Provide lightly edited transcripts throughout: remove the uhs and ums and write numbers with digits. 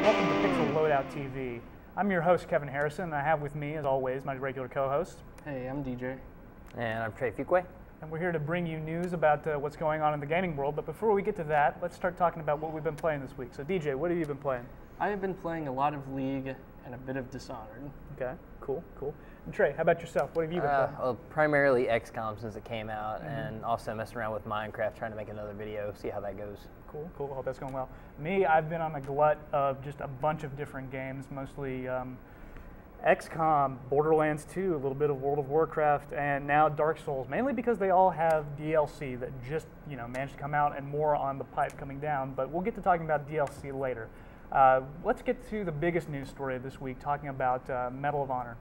Welcome to Loadout TV. I'm your host, Kevin Harrison, and I have with me, as always, my regular co-host. Hey, I'm DJ. And I'm Trey Fuquay. And we're here to bring you news about what's going on in the gaming world. But before we get to that, let's start talking about what we've been playing this week. So DJ, what have you been playing? I have been playing a lot of League and a bit of Dishonored. Okay, cool. And Trey, how about yourself? What have you been playing? Well, primarily XCOM since it came out, and also messing around with Minecraft, trying to make another video, see how that goes. Cool. Hope that's going well. Me, I've been on a glut of just a bunch of different games, mostly XCOM, Borderlands 2, a little bit of World of Warcraft, and now Dark Souls, mainly because they all have DLC that just managed to come out, and more on the pipe coming down. But we'll get to talking about DLC later. Let's get to the biggest news story of this week, talking about Medal of Honor.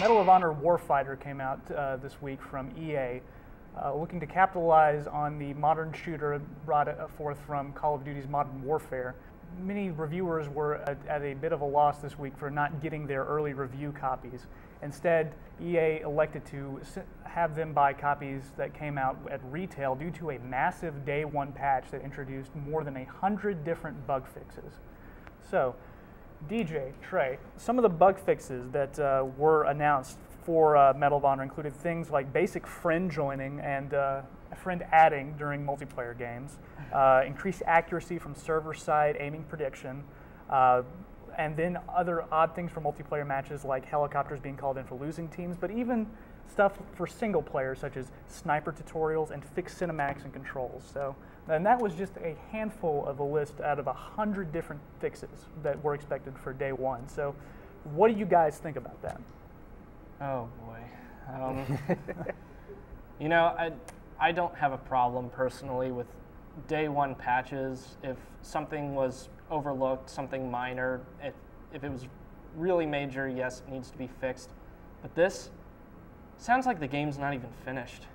Medal of Honor Warfighter came out this week from EA, looking to capitalize on the modern shooter brought forth from Call of Duty's Modern Warfare. Many reviewers were at a bit of a loss this week for not getting their early review copies. Instead, EA elected to have them buy copies that came out at retail due to a massive day one patch that introduced more than 100 different bug fixes. So, DJ, Trey, some of the bug fixes that were announced for Medal of Honor included things like basic friend joining and friend adding during multiplayer games, increased accuracy from server-side aiming prediction, and then other odd things for multiplayer matches like helicopters being called in for losing teams, but even stuff for single players such as sniper tutorials and fixed cinematics and controls. So, and that was just a handful of a list out of 100 different fixes that were expected for day one. So what do you guys think about that? Oh boy. I don't have a problem personally with day one patches. If something was overlooked, something minor, if it was really major, yes, it needs to be fixed. But this sounds like the game's not even finished.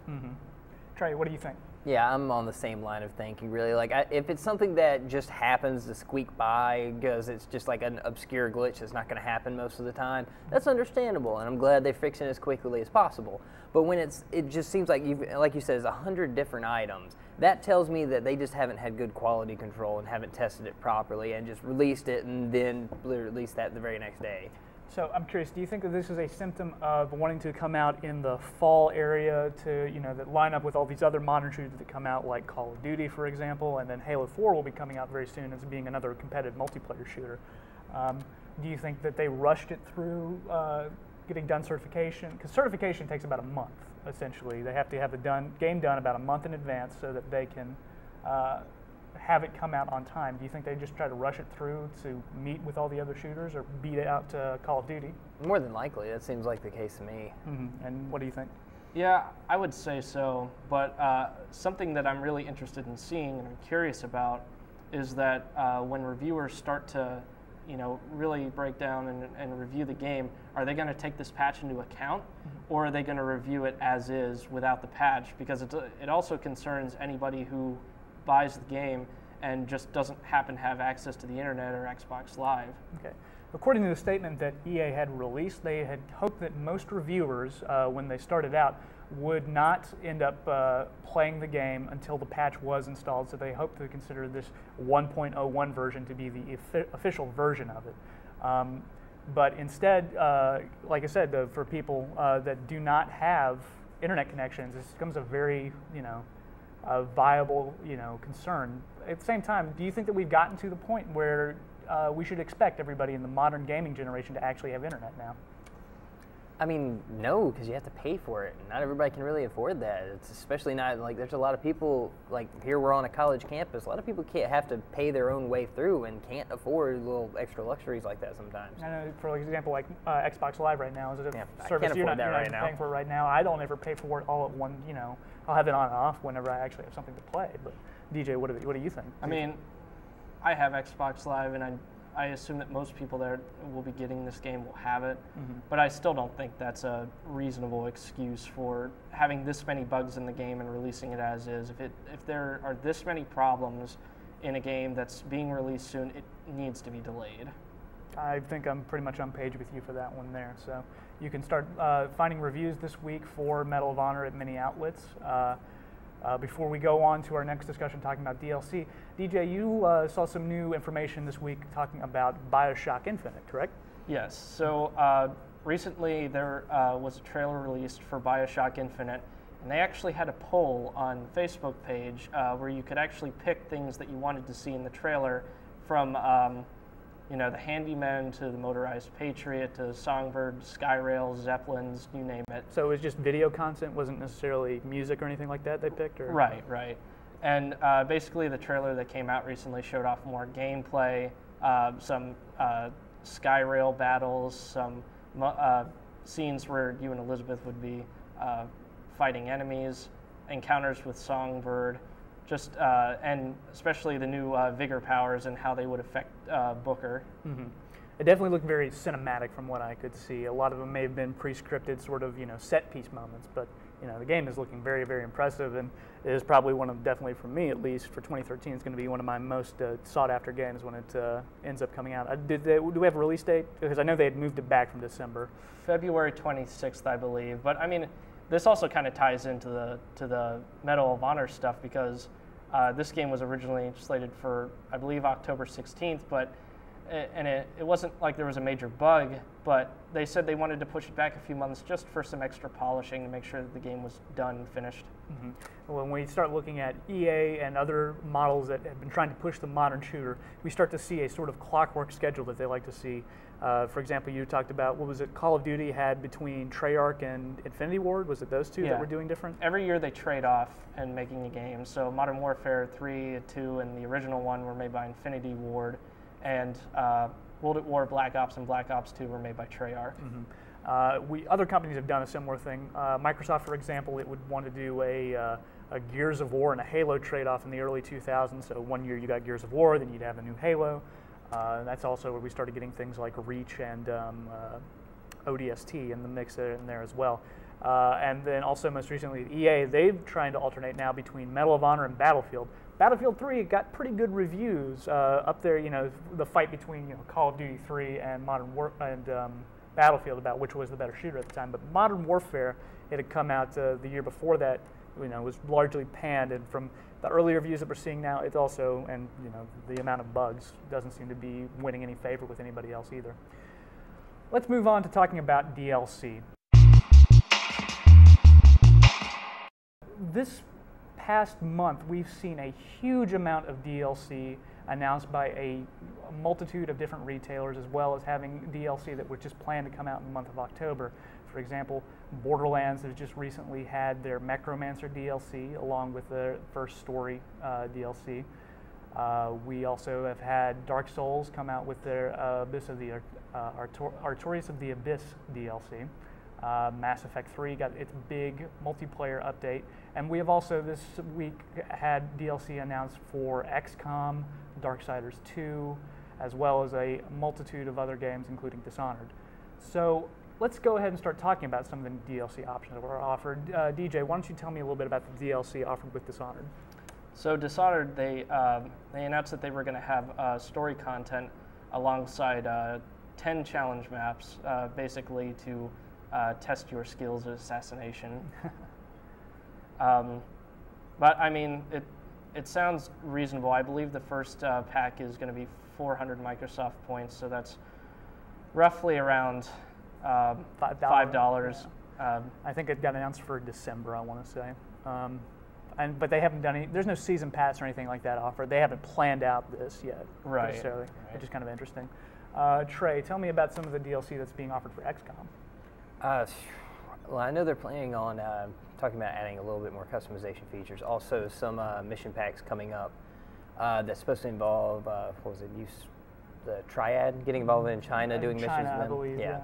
Trey, what do you think? Yeah, I'm on the same line of thinking, really. If it's something that just happens to squeak by because it's just like an obscure glitch that's not going to happen most of the time, that's understandable, and I'm glad they fix it as quickly as possible. But when it just seems like you said, it's 100 different items, that tells me that they just haven't had good quality control and haven't tested it properly and just released it and then released that the very next day. So I'm curious, do you think that this is a symptom of wanting to come out in the fall area to, that line up with all these other modern shooters that come out, like Call of Duty, for example, and then Halo 4 will be coming out very soon as being another competitive multiplayer shooter. Do you think that they rushed it through getting done certification? Because certification takes about a month, essentially. They have to have the game done about a month in advance so that they can have it come out on time. Do you think they just try to rush it through to meet with all the other shooters or beat it out to Call of Duty? More than likely, that seems like the case to me. And what do you think? Yeah, I would say so, but something that I'm really interested in seeing and I'm curious about is that when reviewers start to really break down and review the game, are they going to take this patch into account, or are they going to review it as is without the patch? Because it also concerns anybody who buys the game and just doesn't happen to have access to the internet or Xbox Live. Okay. According to the statement that EA had released, they had hoped that most reviewers, when they started out, would not end up playing the game until the patch was installed, so they hoped to consider this 1.01 version to be the official version of it. But instead, like I said, for people that do not have internet connections, this becomes a very, a viable, concern. At the same time, do you think that we've gotten to the point where we should expect everybody in the modern gaming generation to actually have internet now? I mean, no, because you have to pay for it. Not everybody can really afford that. It's especially not, there's a lot of people, here we're on a college campus, a lot of people can't have to pay their own way through and can't afford little extra luxuries like that sometimes. I know, for example, Xbox Live right now is a service you're not paying for right now. I don't ever pay for it all at one, I'll have it on and off whenever I actually have something to play. But DJ, what do you think? I mean, I have Xbox Live, and I assume that most people that will be getting this game will have it, but I still don't think that's a reasonable excuse for having this many bugs in the game and releasing it as is. If there are this many problems in a game that's being released soon, it needs to be delayed. I think I'm pretty much on page with you for that one there. So you can start finding reviews this week for Medal of Honor at many outlets. Before we go on to our next discussion talking about DLC, DJ, you saw some new information this week talking about BioShock Infinite, correct? Yes. So recently there was a trailer released for BioShock Infinite, and they actually had a poll on the Facebook page where you could actually pick things that you wanted to see in the trailer, from the Handyman to the Motorized Patriot to Songbird, Skyrail, Zeppelins, you name it. So it was just video content, wasn't necessarily music or anything like that they picked? Or? Right. And basically the trailer that came out recently showed off more gameplay, some Skyrail battles, some scenes where you and Elizabeth would be fighting enemies, encounters with Songbird, and especially the new vigor powers and how they would affect Booker. Mm-hmm. It definitely looked very cinematic from what I could see. A lot of them may have been pre-scripted sort of, set piece moments, but the game is looking very, very impressive, and it is probably one of, definitely for me at least, for 2013, it's going to be one of my most sought after games when it ends up coming out. Do we have a release date? Because I know they had moved it back from December. February 26th, I believe. But I mean, this also kind of ties into the Medal of Honor stuff, because this game was originally slated for, I believe, October 16th, but it wasn't like there was a major bug, but they said they wanted to push it back a few months just for some extra polishing to make sure that the game was done and finished. Mm-hmm. When we start looking at EA and other models that have been trying to push the modern shooter, we start to see a sort of clockwork schedule that they like to see. For example, you talked about, what was it, Call of Duty had between Treyarch and Infinity Ward? Was it those two that were doing different? Every year they trade off in making a game. So Modern Warfare 3, 2, and the original one were made by Infinity Ward, and World at War, Black Ops, and Black Ops 2 were made by Treyarch. Mm-hmm. Other companies have done a similar thing. Microsoft, for example, it would want to do a Gears of War and a Halo trade-off in the early 2000s. So one year you got Gears of War, then you'd have a new Halo. That's also where we started getting things like Reach and ODST in the mix in there as well. And then also most recently EA, they've trying to alternate now between Medal of Honor and Battlefield. Battlefield 3 got pretty good reviews up there. The fight between Call of Duty 3 and Battlefield about which was the better shooter at the time. But Modern Warfare, it had come out the year before that, was largely panned, and from the early reviews that we're seeing now, it's also, and the amount of bugs doesn't seem to be winning any favor with anybody else either. Let's move on to talking about DLC. This past month, we've seen a huge amount of DLC announced by a multitude of different retailers, as well as having DLC that was just planned to come out in the month of October. For example, Borderlands has just recently had their Necromancer DLC along with their first story DLC. We also have had Dark Souls come out with their Artorias of the Abyss DLC. Mass Effect 3 got its big multiplayer update, and we have also this week had DLC announced for XCOM, Darksiders 2, as well as a multitude of other games, including Dishonored. So let's go ahead and start talking about some of the DLC options that were offered. DJ, why don't you tell me a little bit about the DLC offered with Dishonored? So Dishonored, they announced that they were going to have story content alongside 10 challenge maps, basically to test your skills at assassination. But I mean, it sounds reasonable. I believe the first pack is going to be 400 Microsoft points, so that's roughly around $5. Yeah. I think it got announced for December, I want to say. But they haven't done any, there's no season pass or anything like that offered. They haven't planned out this yet, necessarily, which is kind of interesting. Trey, tell me about some of the DLC that's being offered for XCOM. Well, I know they're planning on talking about adding a little bit more customization features. Also, some mission packs coming up that's supposed to involve, the Triad getting involved in China doing missions. I believe, yeah.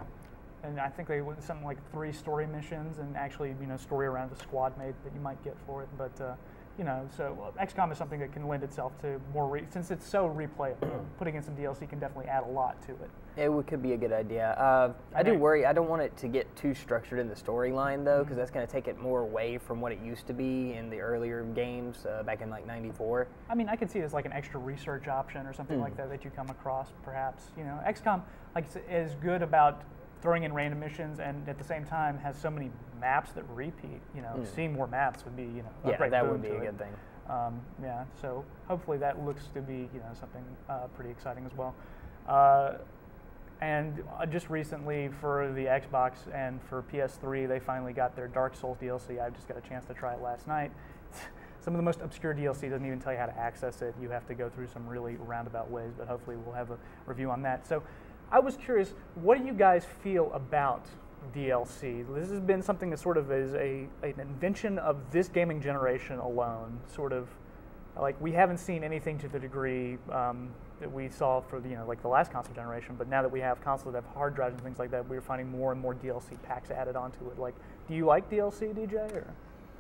And I think they went something like 3 story missions, and actually, story around the squad mate that you might get for it. But so XCOM is something that can lend itself to more, since it's so replayable. Putting in some DLC can definitely add a lot to it. It could be a good idea. I do worry. I don't want it to get too structured in the storyline, though, because that's going to take it more away from what it used to be in the earlier games back in like '94. I mean, I could see it as like an extra research option or something like that you come across, perhaps. XCOM, is good about throwing in random missions, and at the same time has so many maps that repeat. Seeing more maps would be a great that boon would be to a it. good thing. So hopefully that looks to be something pretty exciting as well. And just recently for the Xbox and for PS3, they finally got their Dark Souls DLC. I just got a chance to try it last night. Some of the most obscure DLC doesn't even tell you how to access it. You have to go through some really roundabout ways, but hopefully we'll have a review on that. So I was curious, what do you guys feel about DLC? This has been something that sort of is an invention of this gaming generation alone, sort of like we haven't seen anything to the degree that we saw for like the last console generation, but now that we have consoles that have hard drives and things like that, we're finding more and more DLC packs added onto it. Like, do you like DLC, DJ? Or?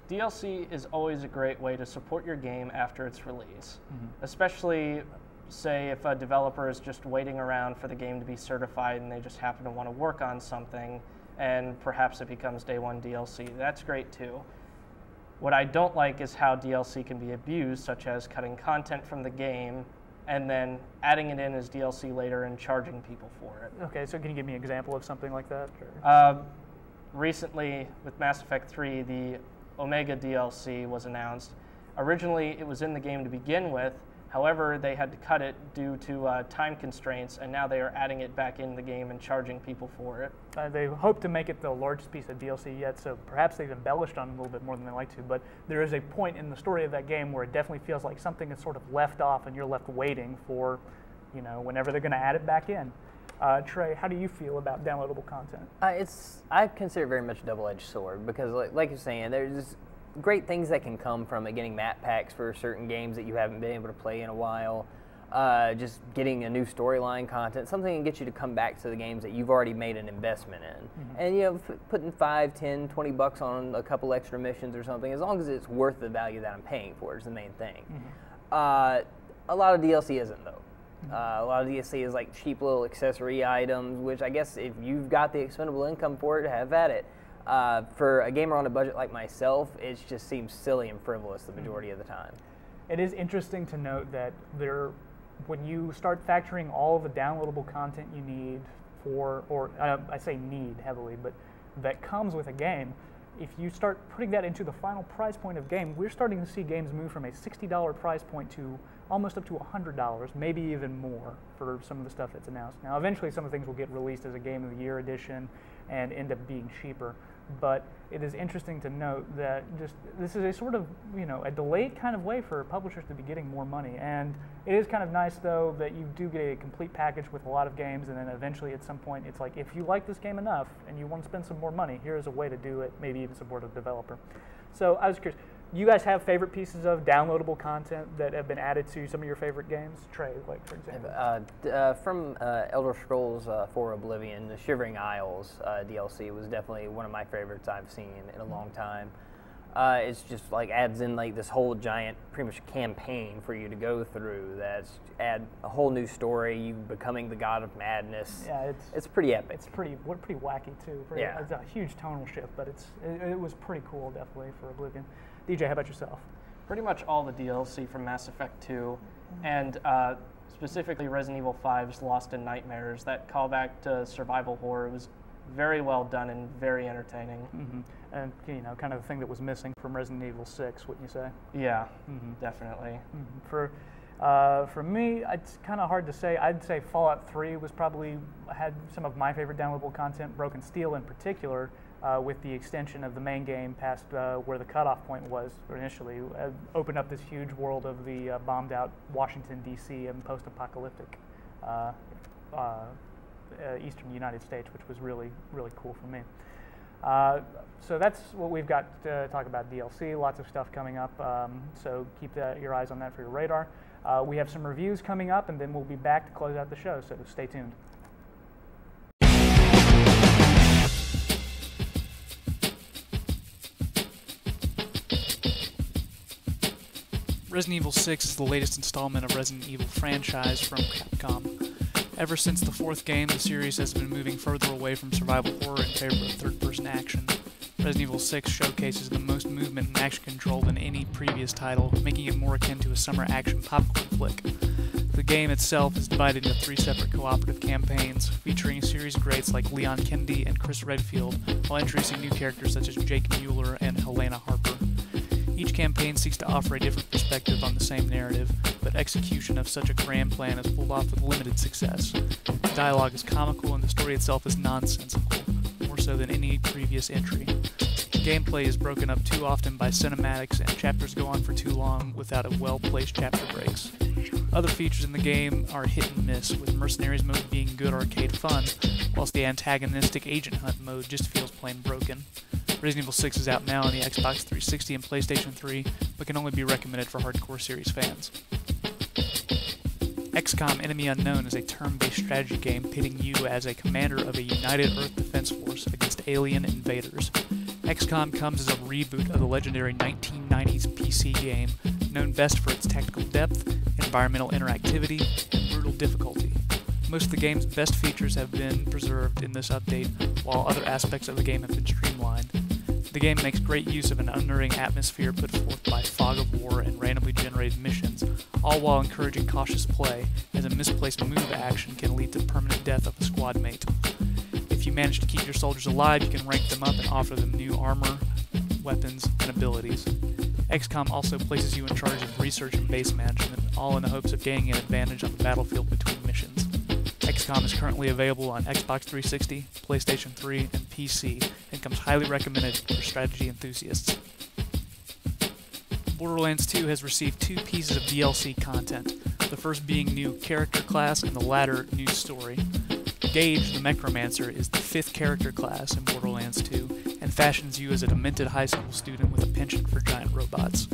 DLC is always a great way to support your game after its release, especially say if a developer is just waiting around for the game to be certified and they just happen to want to work on something and perhaps it becomes day one DLC. That's great too. What I don't like is how DLC can be abused, such as cutting content from the game and then adding it in as DLC later and charging people for it. Okay, so can you give me an example of something like that? Recently, with Mass Effect 3, the Omega DLC was announced. Originally, it was in the game to begin with. However, they had to cut it due to time constraints, and now they are adding it back in the game and charging people for it. They hope to make it the largest piece of DLC yet, so perhaps they've embellished on it a little bit more than they like to, but there is a point in the story of that game where it definitely feels like something is sort of left off and you're left waiting for, whenever they're going to add it back in. Trey, how do you feel about downloadable content? I consider it very much a double-edged sword because, like you're saying, there's great things that can come from it, getting map packs for certain games that you haven't been able to play in a while, just getting a new storyline content, something that gets you to come back to the games that you've already made an investment in. And putting $5, $10, $20 on a couple extra missions or something, as long as it's worth the value that I'm paying for is the main thing. A lot of DLC isn't, though. A lot of DLC is like cheap little accessory items, which I guess if you've got the expendable income for it, have at it. For a gamer on a budget like myself, it just seems silly and frivolous the majority of the time. It is interesting to note that when you start factoring all of the downloadable content you need I say need heavily, but that comes with a game, if you start putting that into the final price point of game, we're starting to see games move from a $60 price point to almost up to $100, maybe even more for some of the stuff that's announced. Now, eventually some of the things will get released as a Game of the Year edition and end up being cheaper. But it is interesting to note that this is a sort of, a delayed kind of way for publishers to be getting more money. And it is kind of nice, though, that you do get a complete package with a lot of games, and then eventually at some point it's like, if you like this game enough and you want to spend some more money, here's a way to do it, maybe even support a developer. So I was curious, you guys have favorite pieces of downloadable content that have been added to some of your favorite games? Trey, like, for example. From Elder Scrolls 4 Oblivion, the Shivering Isles DLC was definitely one of my favorites I've seen in a long time. It's just like adds in like this whole giant, pretty much campaign for you to go through. That's add a whole new story. You becoming the god of madness. Yeah, it's pretty epic. It's pretty wacky too. It's a huge tonal shift, but it was pretty cool definitely for Oblivion. DJ, how about yourself? Pretty much all the DLC from Mass Effect 2, and specifically Resident Evil 5's Lost in Nightmares. That callback to survival horror was very well done and very entertaining. And kind of the thing that was missing from Resident Evil 6, wouldn't you say? Yeah, definitely. For me, it's kind of hard to say. I'd say Fallout 3 had some of my favorite downloadable content, Broken Steel in particular, with the extension of the main game past where the cutoff point was initially, opened up this huge world of the bombed out Washington, D.C. and post-apocalyptic eastern United States, which was really, really cool for me. So that's what we've got to talk about DLC, lots of stuff coming up, so keep your eyes on that for your radar. We have some reviews coming up, and then we'll be back to close out the show, so stay tuned. Resident Evil 6 is the latest installment of Resident Evil franchise from Capcom. Ever since the fourth game, the series has been moving further away from survival horror in favor of third-person action. Resident Evil 6 showcases the most movement and action control than any previous title, making it more akin to a summer action popcorn flick. The game itself is divided into 3 separate cooperative campaigns, featuring series greats like Leon Kennedy and Chris Redfield, while introducing new characters such as Jake Mueller and Helena Harper. Each campaign seeks to offer a different perspective on the same narrative, but execution of such a grand plan is pulled off with limited success. The dialogue is comical and the story itself is nonsensical, more so than any previous entry. Gameplay is broken up too often by cinematics, and chapters go on for too long without a well-placed chapter breaks. Other features in the game are hit and miss, with Mercenaries mode being good arcade fun, whilst the antagonistic Agent Hunt mode just feels plain broken. Resident Evil 6 is out now on the Xbox 360 and PlayStation 3, but can only be recommended for hardcore series fans. XCOM Enemy Unknown is a turn-based strategy game pitting you as a commander of a united Earth defense force against alien invaders. XCOM comes as a reboot of the legendary 1990s PC game, known best for its tactical depth, environmental interactivity, and brutal difficulty. Most of the game's best features have been preserved in this update, while other aspects of the game have been streamlined. The game makes great use of an unnerving atmosphere put forth by fog of war and randomly generated missions, all while encouraging cautious play, as a misplaced move action can lead to permanent death of a squad mate. If you manage to keep your soldiers alive, you can rank them up and offer them new armor, weapons, and abilities. XCOM also places you in charge of research and base management, all in the hopes of gaining an advantage on the battlefield between missions. XCOM is currently available on Xbox 360, PlayStation 3, and PC, and comes highly recommended for strategy enthusiasts. Borderlands 2 has received 2 pieces of DLC content, the first being new character class and the latter new story. Gage, the Necromancer, is the 5th character class in Borderlands 2, and fashions you as a demented high school student with a penchant for giant robots.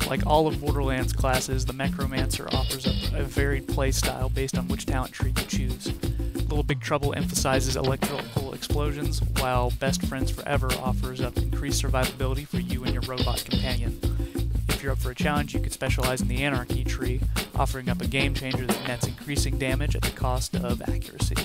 Like all of Borderlands classes, the Necromancer offers a varied play style based on which talent tree you choose. Little Big Trouble emphasizes electrical explosions, while Best Friends Forever offers up increased survivability for you and your robot companion. If you're up for a challenge, you could specialize in the Anarchy tree, offering up a game changer that nets increasing damage at the cost of accuracy.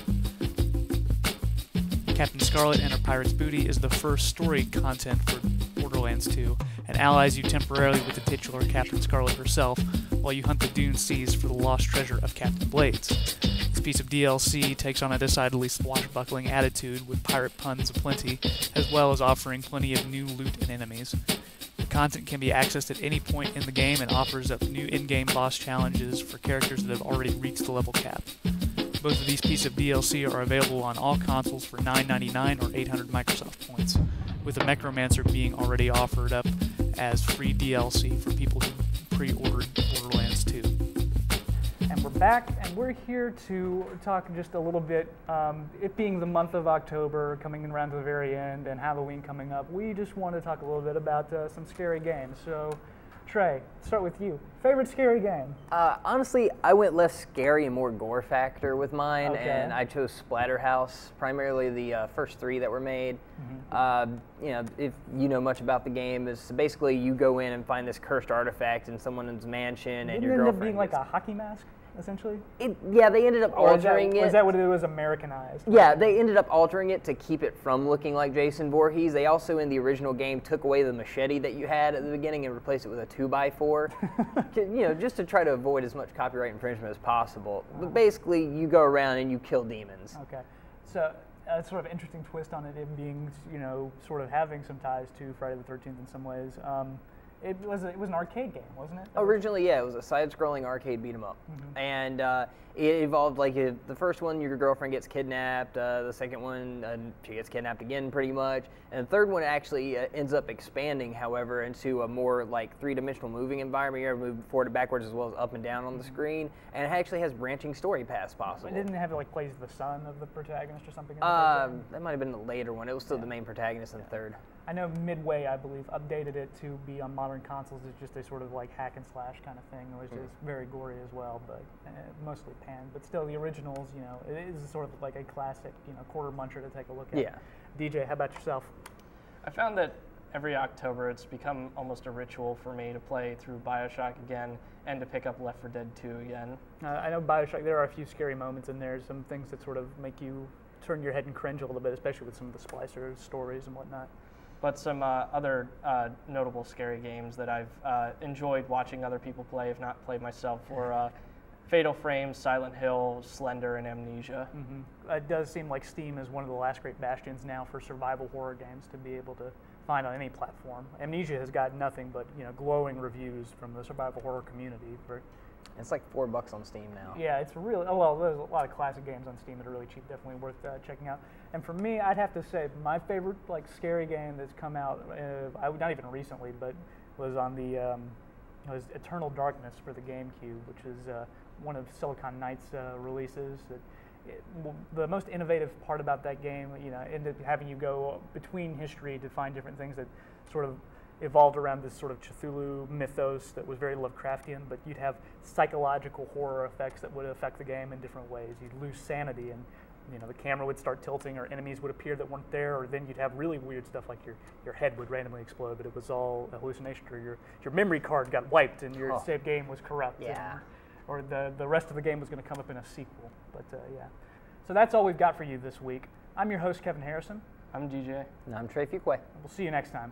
Captain Scarlet and her Pirate's Booty is the first story content for Borderlands 2, and allies you temporarily with the titular Captain Scarlet herself, while you hunt the Dune Seas for the lost treasure of Captain Blades. This piece of DLC takes on a decidedly swashbuckling attitude with pirate puns aplenty, as well as offering plenty of new loot and enemies. The content can be accessed at any point in the game and offers up new in-game boss challenges for characters that have already reached the level cap. Both of these pieces of DLC are available on all consoles for $9.99 or 800 Microsoft points, with the Necromancer being already offered up as free DLC for people who pre-ordered Borderlands 2. And we're back, and we're here to talk just a little bit, it being the month of October, coming around to the very end, and Halloween coming up, we just want to talk a little bit about some scary games. So, Trey, start with you. Favorite scary game? Honestly, I went less scary and more gore factor with mine, Okay. and I chose Splatterhouse, primarily the first 3 that were made. You know, if you know much about the game, is basically you go in and find this cursed artifact in someone's mansion, and Didn't your it end girlfriend up being like gets- a hockey mask, essentially? Yeah, they ended up Or altering it. Was that what it was, Americanized? Yeah, they ended up altering it to keep it from looking like Jason Voorhees. They also, in the original game, took away the machete that you had at the beginning and replaced it with a 2x4, you know, just to try to avoid as much copyright infringement as possible. But basically, you go around and you kill demons. Okay, so sort of interesting twist on it being, you know, sort of having some ties to Friday the 13th in some ways. It was an arcade game, wasn't it? Originally, yeah, it was a side-scrolling arcade beat-em-up, and it evolved like the first one, your girlfriend gets kidnapped. The second one, she gets kidnapped again, pretty much, and the third one actually ends up expanding, however, into a more like 3-dimensional moving environment. You're able to move forward and backwards as well as up and down on the screen, and it actually has branching story paths possible. It didn't have like plays the son of the protagonist or something. That might have been the later one. It was still the main protagonist in the third. I know Midway, I believe, updated it to be on modern consoles. It's just a sort of like hack and slash kind of thing, which is very gory as well, but mostly pan. But still, the originals, you know, it is sort of like a classic, you know, quarter muncher to take a look at. Yeah. DJ, how about yourself? I found that every October it's become almost a ritual for me to play through BioShock again and to pick up Left 4 Dead 2 again. I know BioShock, there are a few scary moments in there, some things that sort of make you turn your head and cringe a little bit, especially with some of the Splicer stories and whatnot. But some other notable scary games that I've enjoyed watching other people play, if not played myself, were Fatal Frame, Silent Hill, Slender, and Amnesia. It does seem like Steam is one of the last great bastions now for survival horror games to be able to find on any platform. Amnesia has got nothing but glowing reviews from the survival horror community. It's like $4 on Steam now. Yeah, it's really well. There's a lot of classic games on Steam that are really cheap. Definitely worth checking out. And for me, I'd have to say my favorite scary game that's come out, not even recently, but was on the was Eternal Darkness for the GameCube, which is one of Silicon Knight's releases. The most innovative part about that game, ended up having you go between history to find different things that sort of evolved around this sort of Cthulhu mythos that was very Lovecraftian, but you'd have psychological horror effects that would affect the game in different ways. You'd lose sanity, and the camera would start tilting, or enemies would appear that weren't there, or then you'd have really weird stuff like your head would randomly explode, but it was all a hallucination, or your memory card got wiped and your save game was corrupt. Yeah. Or the rest of the game was going to come up in a sequel. But yeah. So that's all we've got for you this week. I'm your host, Kevin Harrison. I'm DJ. And I'm Trey Fuquay. We'll see you next time.